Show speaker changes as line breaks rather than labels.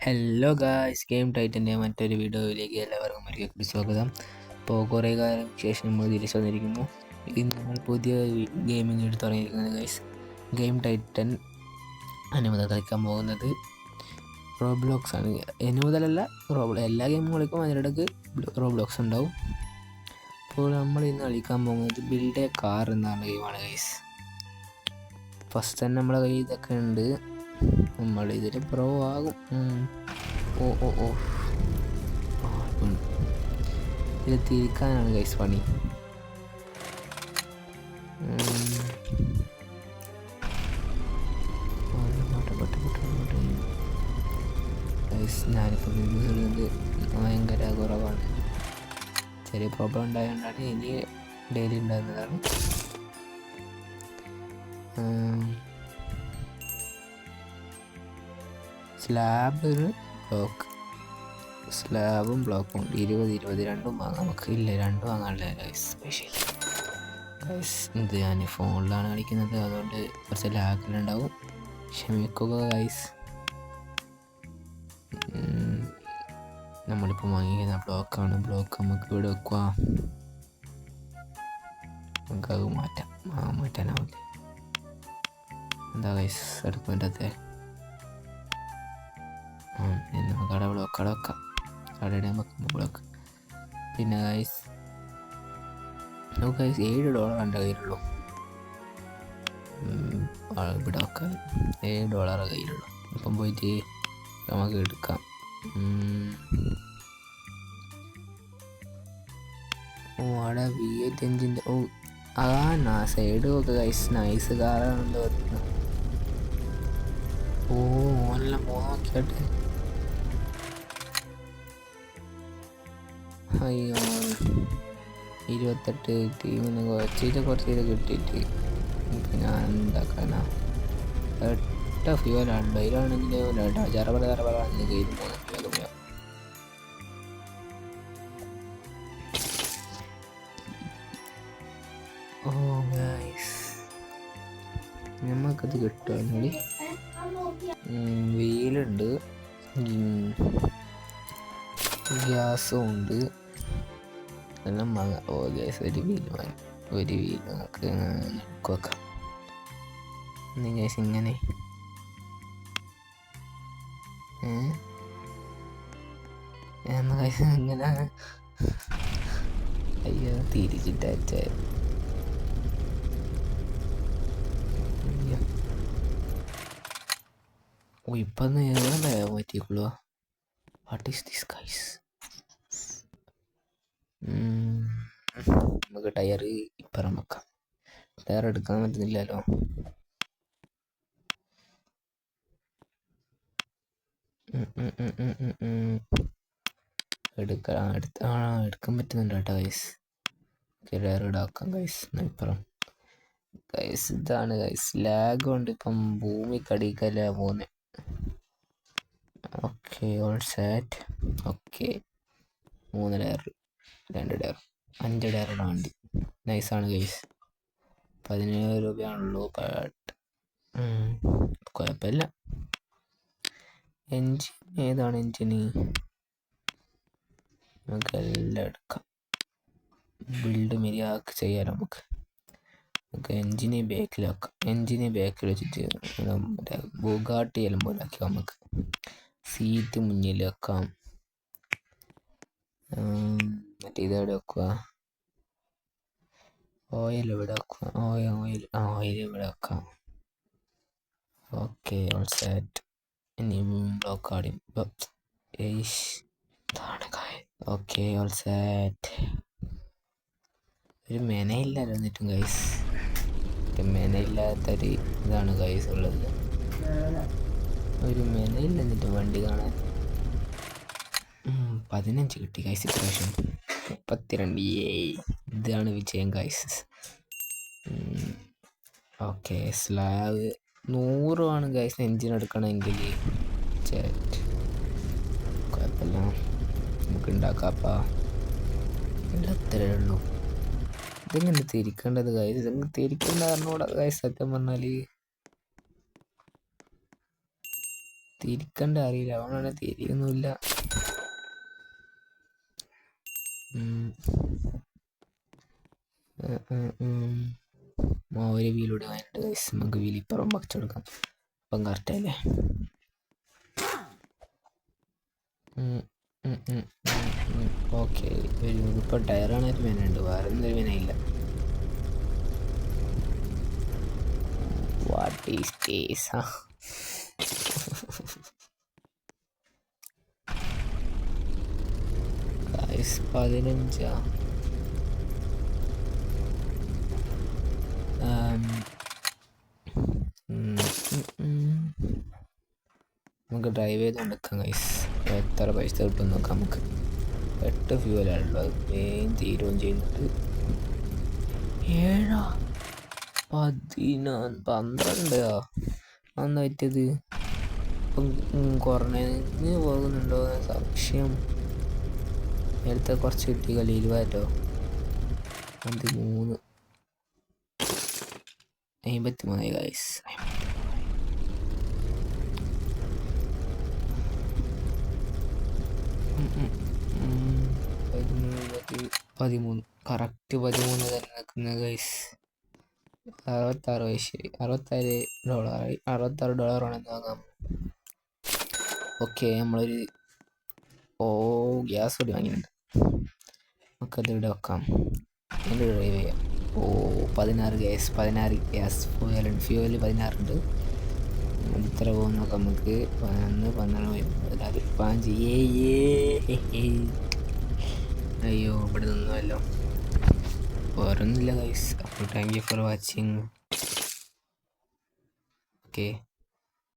Hello guys, game ടൈറ്റൻ്റെ മറ്റൊരു വീഡിയോയിലേക്ക് എല്ലാവർക്കും ഒരിക്കൽ കൂടി സ്വാഗതം. ഇപ്പോൾ കുറേ കാലം ശേഷം നമ്മൾ തിരിച്ചു വന്നിരിക്കുന്നു. ഇന്ന് നമ്മൾ പുതിയ ഗെയിമിംഗ് എടുത്ത് തുടങ്ങിയിരിക്കുന്നത് ഗൈസ്. ഗെയിം ടൈറ്റൻ അനുമതി കളിക്കാൻ പോകുന്നത് റോബ്ലോക്സ് ആണ്. അനുമതലല്ല, എല്ലാ ഗെയിമും കളിക്കും, അതിനിടയ്ക്ക് റോബ്ലോക്സ് ഉണ്ടാവും. അപ്പോൾ നമ്മൾ ഇന്ന് കളിക്കാൻ പോകുന്നത് ബിൽഡ് എ കാർ എന്നാണ് ഗെയിമാണ് ഗൈസ്. ഫസ്റ്റ് തന്നെ നമ്മളെ കയ്യിൽ ഇതൊക്കെ ഉണ്ട്. നമ്മൾ ഇതിൽ പ്രോ ആകും. ഇത് തിരിക്കാനാണ് ഗൈസ് പണി. ഞാനിപ്പോൾ വീഡിയോസ് ഇടുന്നത് ഭയങ്കര കുറവാണ്. ചെറിയ പ്രോബ്ലം ഉണ്ടായതുകൊണ്ടാണ് ഇനി ഡെയിലി ഉണ്ടാകുന്നതാണ്. സ്ലാബും ബ്ലോക്കും 20 രണ്ടും വാങ്ങാം. നമുക്ക് ഇല്ല, രണ്ടും വാങ്ങാനുള്ള സ്പെഷ്യൽ ഗൈസ്. ഇത് ഞാൻ ഫോണിലാണ് കളിക്കുന്നത്, അതുകൊണ്ട് കുറച്ച് ലാഗിലുണ്ടാവും, ക്ഷമിക്കുക ഗൈസ്. നമ്മളിപ്പോൾ വാങ്ങിക്കുന്ന ബ്ലോക്ക് നമുക്ക് ഇവിടെ വെക്കുക. നമുക്കത് മാറ്റാനാവില്ല. എന്താ ഗൈസ് എടുക്കാൻ പറ്റാത്ത? നമുക്ക് അവിടെ ബ്ലോക്ക് വെക്കാം. അവിടെ ബ്ലോക്ക്. പിന്നെ ഗൈസ് നമുക്ക് $7 എൻ്റെ കയ്യിലുള്ളൂ. ഇവിടെ വെക്കാം. $7 കയ്യിലുള്ളൂ. ഇപ്പം പോയിട്ട് നമുക്ക് എടുക്കാം. അവിടെ V8 എഞ്ചിൻ്റെ സൈഡ് നോക്ക് ഗൈസ്, നൈസ് കാറാണല്ലോ. ഓനെല്ലാം നോക്കിയാട്ടെ. അയ്യോ, 28 ടീമിന് കുറച്ച് ഇത് കിട്ടിയിട്ട് ഞാൻ എന്താക്കാനാ? 8 ഫ്യൂവലാണല്ലോ. ഇതിലാണെങ്കിൽ ജറബറാണെന്ന് കയ്യിൽ പോകുന്നത്. നമുക്കത് കിട്ടുമെങ്കിൽ വീലുണ്ട്, ഗ്യാസും ഉണ്ട്, എല്ലാം വാങ്ങാം. ഗ്യാസ് ഒരു വീല് നമുക്ക് വെക്കാം. ഗ്യാസ് ഇങ്ങനെ ഇങ്ങനെ അയ്യോ തിരിച്ചിട്ട. ഇപ്പം പറ്റിക്കുള്ളൂ. What is this guys? നമുക്ക് ടയർ ഇപ്പുറം വെക്കാം. ടയർ എടുക്കാൻ പറ്റുന്നില്ലല്ലോ. എടുക്കാൻ പറ്റുന്നുണ്ട് കേട്ടോ ഗൈസ്. ടയർ ഇടാക്കാം ഗൈസ്. ഇപ്പുറം ഗൈസ് ഇതാണ് ഗൈസ്. ലാഗ് കൊണ്ട് ഇപ്പം ഭൂമി കടിക്കല്ല പോകുന്നത്. Okay, all set. Okay, 3 tyre, 2 tyre, 5 ടയറുടെ വണ്ടി. നൈസാണ് ഗൈസ്. 17 രൂപയാണുള്ളൂ. കുഴപ്പമില്ല. എൻജിൻ ഏതാണ്? എൻജിന് നമുക്ക് എല്ലാം എടുക്കാം. ബിൽഡ് മര്യാദക്ക് ചെയ്യാം. നമുക്ക് എൻജിനെ ബാക്കിൽ വെക്കാം. എൻജിനെ ബാക്കിൽ വെച്ചിട്ട് ബുഗാട്ടി എല്ലാം പോലെ ആക്കി നമുക്ക് സീറ്റ് മുന്നിൽ വെക്കാം. മറ്റേ ഇതെവിടെ വെക്കുക? ഓയിൽ ഇവിടെ വെക്കുക. ഓയിൽ ഇവിടെ വെക്കാം. Okay, all set. ഇനി ബ്ലോക്ക് ആടി. Okay, all set. ഒരു മെനയില്ലല്ലോ എന്നിട്ടും ഗൈസ്. മെനയില്ലാത്തൊരു ഇതാണ് ഗൈസ് ഉള്ളത്. ഒരു മെനയില്ല എന്നിട്ടും വണ്ടി കാണാൻ. 15 കിട്ടി ഗൈസ് ഇപ്രാവശ്യം. 32. ഇതാണ് വിജയം ഗൈസ്. ഓക്കെ, സ്ലാബ് 100 ആണ് ഗൈസ്. എൻജിൻ എടുക്കണമെങ്കിൽ കുഴപ്പമില്ല, നമുക്ക് ഉണ്ടാക്കാപ്പാ. അത്രേ ഉള്ളൂ. ഇതെങ്ങനെ തിരിക്കേണ്ടത് ഗൈസ്? ഇതെങ്ങനെ തിരിക്കേണ്ട കാരണോടെ ഗൈസ്? സത്യം പറഞ്ഞാൽ തിരിക്കണ്ട അറിയില്ല, അവനാണെ തിരിയൊന്നുമില്ല. ഒരു വീലൂടെ വാങ്ങിട്ട് ഗൈസ്, നമുക്ക് വീലിപ്പുറം വച്ചെടുക്കാം. അപ്പം കറക്റ്റല്ലേ? ഓക്കെ, ഇപ്പോൾ ടയറാണ് ഒരു മെനുണ്ട്, വേറെ ഒന്നൊരു മെനയില്ല. What is this? 15. നമുക്ക് ഡ്രൈവ് ചെയ്ത് കൊടുക്കാം ഗൈസ്. എത്ര പൈസ കിട്ടും നോക്കാം. നമുക്ക് 8 ഫ്യൂവലാണുള്ളത്, വേഗം തീരുകയും ചെയ്യുന്നുണ്ട്. 7, 12 അന്ന് പറ്റിയത്. ഇപ്പം കുറഞ്ഞ് പോകുന്നുണ്ടോ സംശയം. നേരത്തെ കുറച്ച് കിട്ടിയല്ലോ, 20. 13, 53 ഗൈസ്. 13 കറക്റ്റ് 13 തന്നെ നിൽക്കുന്ന ഗൈസ്. $66 വാങ്ങാം. ഓക്കെ, നമ്മളൊരു ഗ്യാസ് കൂടി വാങ്ങിയിട്ടുണ്ട്. നമുക്കത് ഇവിടെ വെക്കാം, എന്നിട്ട് ഡ്രൈവ് ചെയ്യാം. 16 ഗ്യാസ് ഫ്യൂവല് 16 ഉണ്ട്. ഇത്ര പോകുന്ന നോക്കാം നമുക്ക്. 11, 12, 15. അയ്യോ, ഇവിടെ നിന്നുമല്ലോ. വേറൊന്നുമില്ല ഗൈസ്. അപ്പോൾ thank you for watching. Okay.